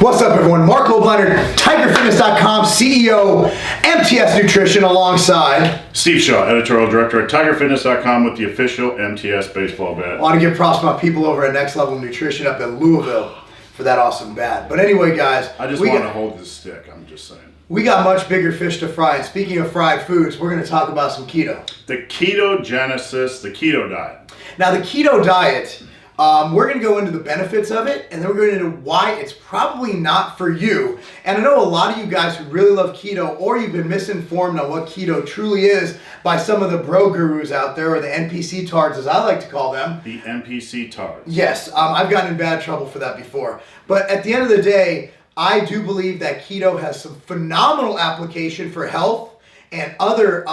What's up, everyone? Marc TigerFitness.com, CEO, MTS Nutrition, alongside Steve Shaw, editorial director at TigerFitness.com with the official MTS baseball bat. I want to give props to my people over at Next Level Nutrition up in Louisville for that awesome bat. But anyway, guys, I just want to hold this stick. I'm just saying. We got much bigger fish to fry. And speaking of fried foods, we're going to talk about some keto. The ketogenesis, the keto diet. Now, the keto diet, we're going to go into the benefits of it, and then we're going into why it's probably not for you. And I know a lot of you guys who really love keto, or you've been misinformed on what keto truly is by some of the bro gurus out there, or the NPC tards, as I like to call them. The NPC tards. Yes, I've gotten in bad trouble for that before. But at the end of the day, I do believe that keto has some phenomenal application for health and other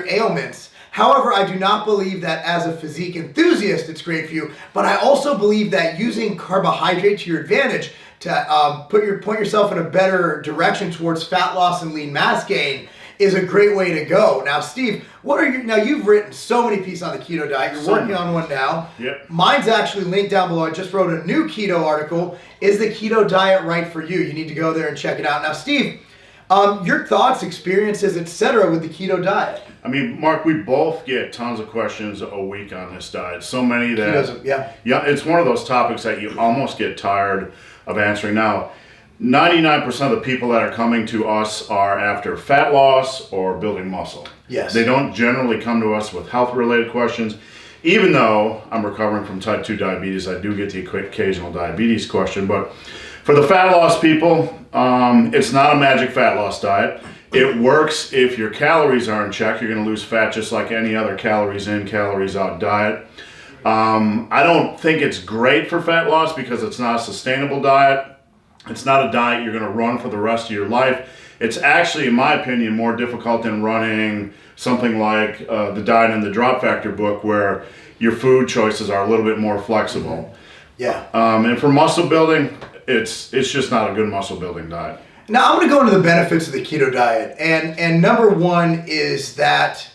ailments. However, I do not believe that as a physique enthusiast it's great for you, but I also believe that using carbohydrate to your advantage to point yourself in a better direction towards fat loss and lean mass gain is a great way to go. Now, Steve, now you've written so many pieces on the keto diet. You're working on one now. Yep. Mine's actually linked down below. I just wrote a new keto article. Is the keto diet right for you? You need to go there and check it out. Now, Steve, your thoughts, experiences, etc. with the keto diet. I mean, Mark, we both get tons of questions a week on this diet. So many that, yeah, it's one of those topics that you almost get tired of answering. Now, 99% of the people that are coming to us are after fat loss or building muscle. Yes. They don't generally come to us with health-related questions. Even though I'm recovering from type 2 diabetes, I do get the occasional diabetes question. But for the fat loss people, it's not a magic fat loss diet. It works if your calories are in check. You're going to lose fat just like any other calories in, calories out diet. I don't think it's great for fat loss because it's not a sustainable diet. It's not a diet you're going to run for the rest of your life. It's actually, in my opinion, more difficult than running something like the Diet and the Drop Factor book, where your food choices are a little bit more flexible. Yeah. And for muscle building, it's just not a good muscle building diet. Now, I'm going to go into the benefits of the keto diet. And number one is that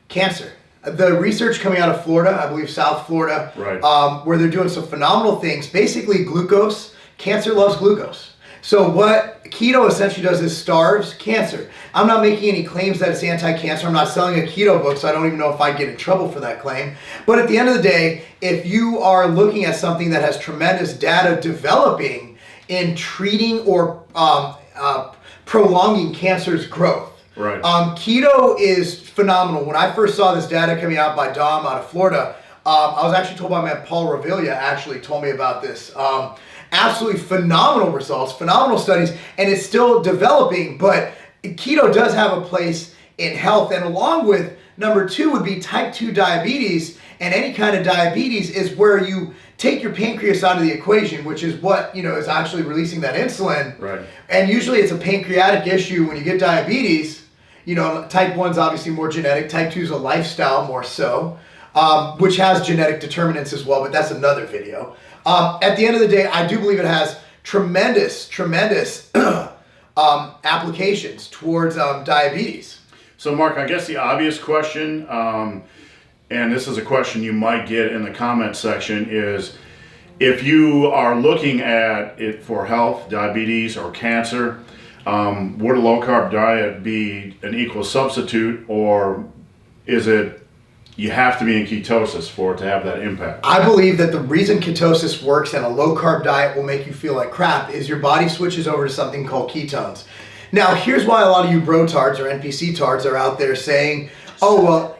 cancer. The research coming out of Florida, I believe South Florida, right. Where they're doing some phenomenal things. Basically, glucose. Cancer loves glucose. So what keto essentially does is starves cancer. I'm not making any claims that it's anti-cancer. I'm not selling a keto book, so I don't even know if I'd get in trouble for that claim. But at the end of the day, if you are looking at something that has tremendous data developing in treating or prolonging cancer's growth, right. Keto is phenomenal. When I first saw this data coming out by Dom out of Florida, I was actually told by my man Paul Revelia actually told me about this. Absolutely phenomenal results, phenomenal studies, and it's still developing, but keto does have a place in health. And along with number two would be type 2 diabetes, and any kind of diabetes is where you take your pancreas out of the equation, which is what, is actually releasing that insulin. Right. And usually it's a pancreatic issue when you get diabetes. Type 1's obviously more genetic, type 2's a lifestyle more so, which has genetic determinants as well, but that's another video. At the end of the day, I do believe it has tremendous applications towards diabetes. So, Mark, I guess the obvious question, and this is a question you might get in the comment section, is if you are looking at it for health, diabetes, or cancer, would a low-carb diet be an equal substitute, or is it you have to be in ketosis for it to have that impact? I believe that the reason ketosis works and a low-carb diet will make you feel like crap is your body switches over to something called ketones. Now, here's why a lot of you bro-tards or NPC tards are out there saying, oh, well,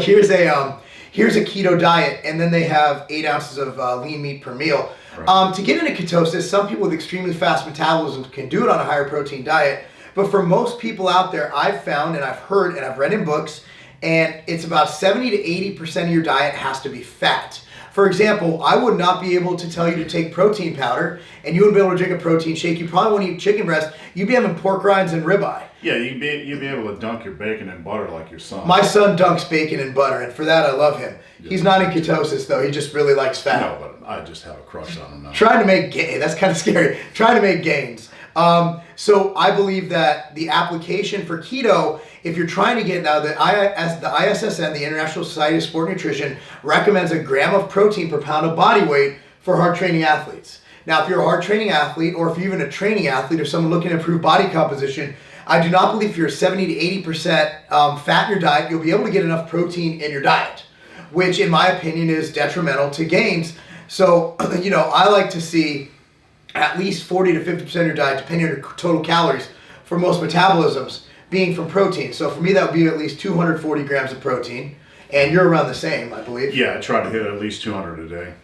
here's a keto diet, and then they have 8 ounces of lean meat per meal. Right. To get into ketosis, some people with extremely fast metabolism can do it on a higher protein diet, but for most people out there, I've found and I've heard and I've read in books, and it's about 70 to 80% of your diet has to be fat. For example, I would not be able to tell you to take protein powder, and you wouldn't be able to drink a protein shake. You probably wouldn't eat chicken breast. You'd be having pork rinds and ribeye. Yeah, you'd be able to dunk your bacon in butter like your son. My son dunks bacon in butter, and for that I love him. Yeah. He's not in ketosis, though. He just really likes fat. No, but I just have a crush on him now. Trying to make gains. That's kind of scary. Trying to make gains. So I believe that the application for keto, if you're trying to get now, the ISSN, the International Society of Sport Nutrition, recommends a gram of protein per pound of body weight for hard training athletes. Now, if you're a hard training athlete, or if you're even a training athlete or someone looking to improve body composition, I do not believe if you're 70 to 80% fat in your diet, you'll be able to get enough protein in your diet, which in my opinion is detrimental to gains. So, I like to see at least 40 to 50% of your diet, depending on your total calories, for most metabolisms, being from protein. So for me, that would be at least 240 grams of protein. And you're around the same, I believe. Yeah, I try to hit at least 200 a day.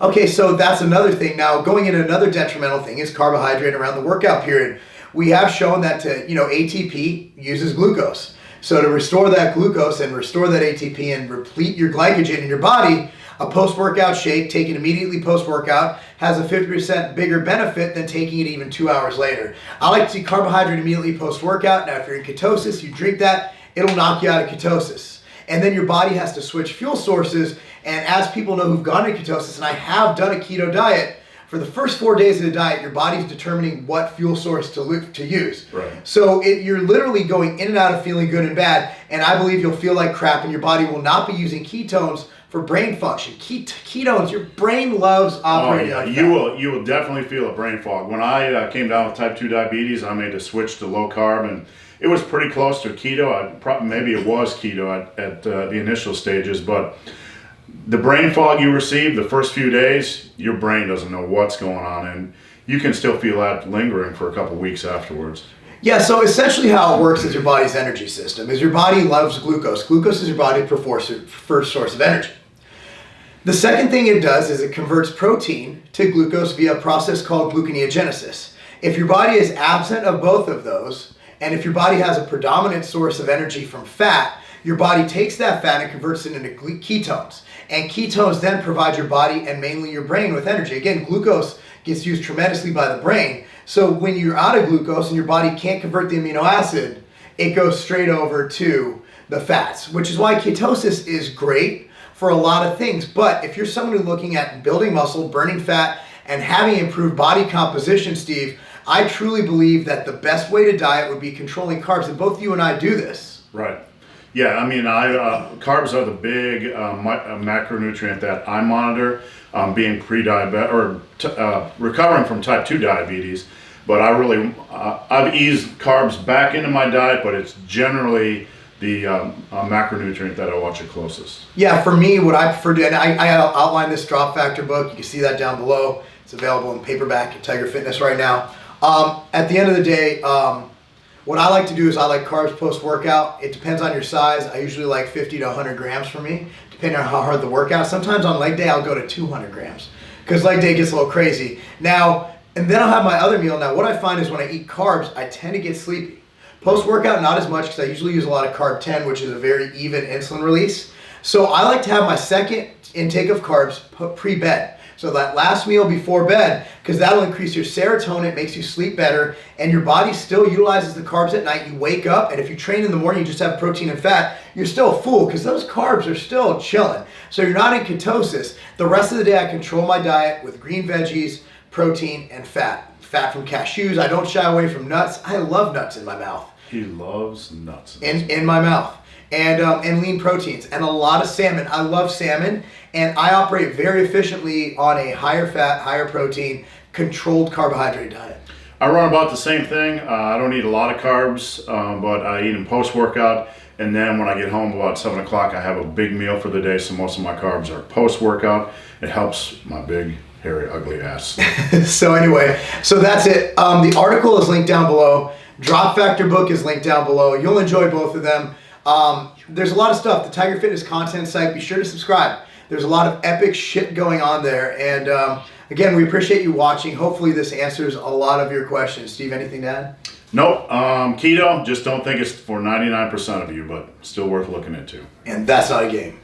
Okay, so that's another thing. Now, going into another detrimental thing is carbohydrate around the workout period. We have shown that ATP uses glucose. So to restore that glucose and restore that ATP and replete your glycogen in your body, a post-workout shake taken immediately post-workout has a 50% bigger benefit than taking it even 2 hours later. I like to see carbohydrate immediately post-workout. Now, if you're in ketosis, you drink that, it'll knock you out of ketosis. And then your body has to switch fuel sources. And as people know who've gone into ketosis, and I have done a keto diet, for the first 4 days of the diet, your body's determining what fuel source to use. Right. So you're literally going in and out of feeling good and bad, and I believe you'll feel like crap, and your body will not be using ketones for brain function. Ketones, your brain loves operating on fat. You will definitely feel a brain fog. When I came down with type 2 diabetes, I made a switch to low carb, and it was pretty close to keto. Maybe it was keto at the initial stages, but the brain fog you receive the first few days, your brain doesn't know what's going on, and you can still feel that lingering for a couple weeks afterwards. Yeah, so essentially how it works is your body's energy system. Is your body loves glucose. Glucose is your body's first source of energy. The second thing it does is it converts protein to glucose via a process called gluconeogenesis. If your body is absent of both of those, and if your body has a predominant source of energy from fat, your body takes that fat and converts it into ketones. And ketones then provide your body and mainly your brain with energy. Again, glucose gets used tremendously by the brain. So when you're out of glucose and your body can't convert the amino acid, it goes straight over to the fats, which is why ketosis is great for a lot of things. But if you're someone who's looking at building muscle, burning fat, and having improved body composition, Steve, I truly believe that the best way to diet would be controlling carbs. And both you and I do this. Right. Yeah, I mean, carbs are the big macronutrient that I monitor, being pre-diabetic or recovering from type 2 diabetes. But I've eased carbs back into my diet, but it's generally the macronutrient that I watch it closest. Yeah, for me, what I prefer to do, and I outline this drop factor book. You can see that down below. It's available in paperback at Tiger Fitness right now. At the end of the day, what I like to do is I like carbs post-workout. It depends on your size. I usually like 50 to 100 grams for me, depending on how hard the workout. Sometimes on leg day, I'll go to 200 grams because leg day gets a little crazy. Now, and then I'll have my other meal. Now, what I find is when I eat carbs, I tend to get sleepy. Post-workout, not as much because I usually use a lot of carb 10, which is a very even insulin release. So I like to have my second intake of carbs pre-bed. So that last meal before bed, because that'll increase your serotonin, it makes you sleep better, and your body still utilizes the carbs at night. You wake up, and if you train in the morning, you just have protein and fat, you're still full because those carbs are still chilling. So you're not in ketosis. The rest of the day, I control my diet with green veggies, protein, and fat. Fat from cashews. I don't shy away from nuts. I love nuts in my mouth. He loves nuts in my mouth. And lean proteins and a lot of salmon. I love salmon, and I operate very efficiently on a higher fat, higher protein, controlled carbohydrate diet. I run about the same thing. I don't eat a lot of carbs, but I eat them post-workout, and then when I get home about 7 o'clock, I have a big meal for the day, so most of my carbs are post-workout. It helps my big, hairy, ugly ass. So anyway, so that's it. The article is linked down below. Drop Factor book is linked down below. You'll enjoy both of them. There's a lot of stuff. The Tiger Fitness content site, be sure to subscribe. There's a lot of epic shit going on there. And again, we appreciate you watching. Hopefully this answers a lot of your questions. Steve, anything to add? Nope. Keto, just don't think it's for 99% of you, but still worth looking into. And that's not a game.